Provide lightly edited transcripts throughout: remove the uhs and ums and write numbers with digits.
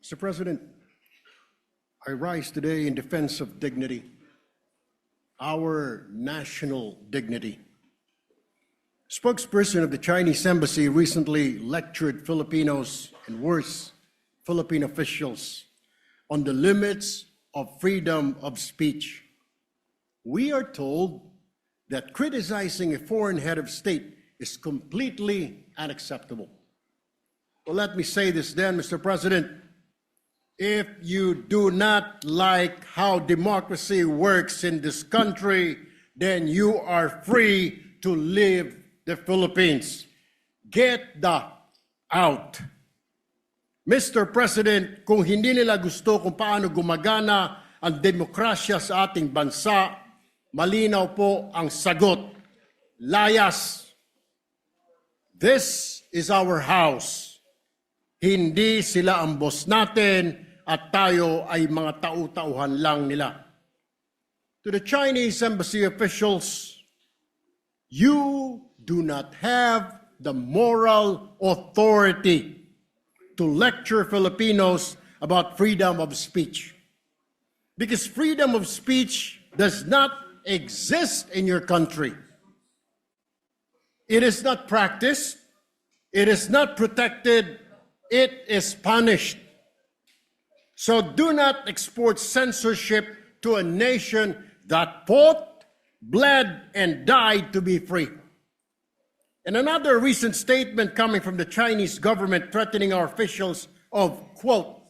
Mr. President, I rise today in defense of dignity, our national dignity. Spokesperson of the Chinese embassy recently lectured Filipinos and worse, Philippine officials on the limits of freedom of speech. We are told that criticizing a foreign head of state is completely unacceptable. Well, let me say this then, Mr. President. If you do not like how democracy works in this country, then you are free to leave the Philippines. Get the out. Mr. President, kung hindi nila gusto kung paano gumagana ang demokrasya sa ating bansa, malinaw po ang sagot. Layas. This is our house. Hindi sila ang boss natin at tayo ay mga tau-tauhan lang nila. To the Chinese embassy officials, you do not have the moral authority to lecture Filipinos about freedom of speech. Because freedom of speech does not exist in your country. It is not practiced. It is not protected. It is punished. So do not export censorship to a nation that fought, bled, and died to be free. And another recent statement coming from the Chinese government threatening our officials of, quote,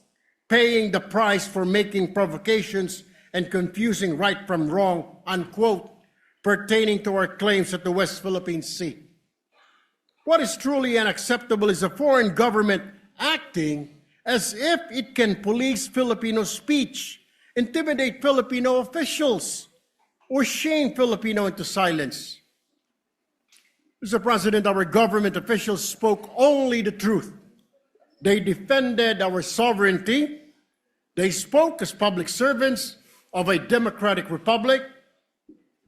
paying the price for making provocations and confusing right from wrong, unquote, pertaining to our claims at the West Philippine Sea. What is truly unacceptable is a foreign government acting as if it can police Filipino speech, intimidate Filipino officials, or shame Filipino into silence. Mr. President, our government officials spoke only the truth. They defended our sovereignty. They spoke as public servants of a democratic republic.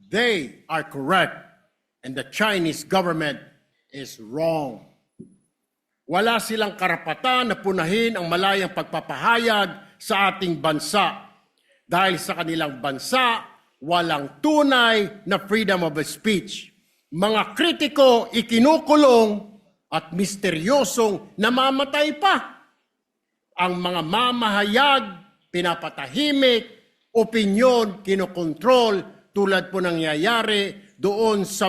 They are correct, and the Chinese government is wrong. Wala silang karapatan na punahin ang malayang pagpapahayag sa ating bansa. Dahil sa kanilang bansa, walang tunay na freedom of speech. Mga kritiko ikinukulong at misteryosong namamatay pa. Ang mga mamahayag, pinapatahimik, opinyon, kinokontrol, tulad po nangyayari doon sa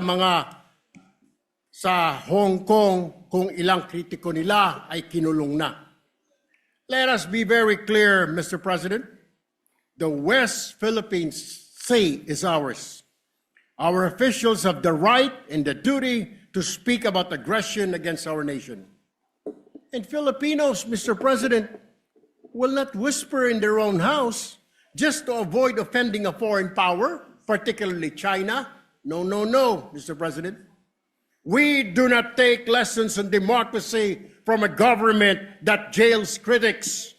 Hong Kong, kung ilang kritiko nila ay kinulong na. Let us be very clear, Mr. President. The West Philippine Sea is ours. Our officials have the right and the duty to speak about aggression against our nation. And Filipinos, Mr. President, will not whisper in their own house just to avoid offending a foreign power, particularly China. No, no, no, Mr. President. We do not take lessons on democracy from a government that jails critics.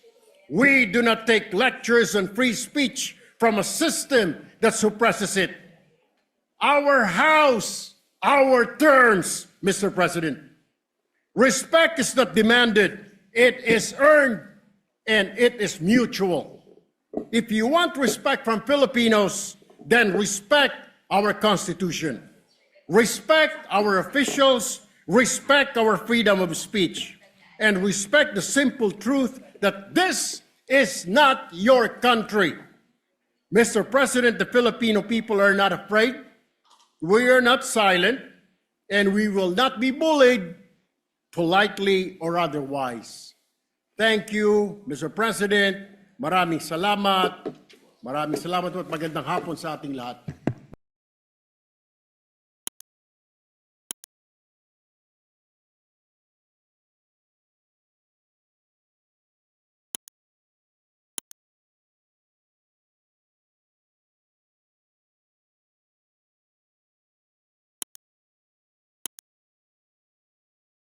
We do not take lectures on free speech from a system that suppresses it. Our house, our terms, Mr. President. Respect is not demanded. It is earned, and it is mutual. If you want respect from Filipinos, then respect our Constitution. Respect our officials, respect our freedom of speech, and respect the simple truth that this is not your country. Mr. President, the Filipino people are not afraid. We are not silent, and we will not be bullied, politely or otherwise. Thank you, Mr. President. Maraming salamat. Maraming salamat at magandang hapon sa ating lahat.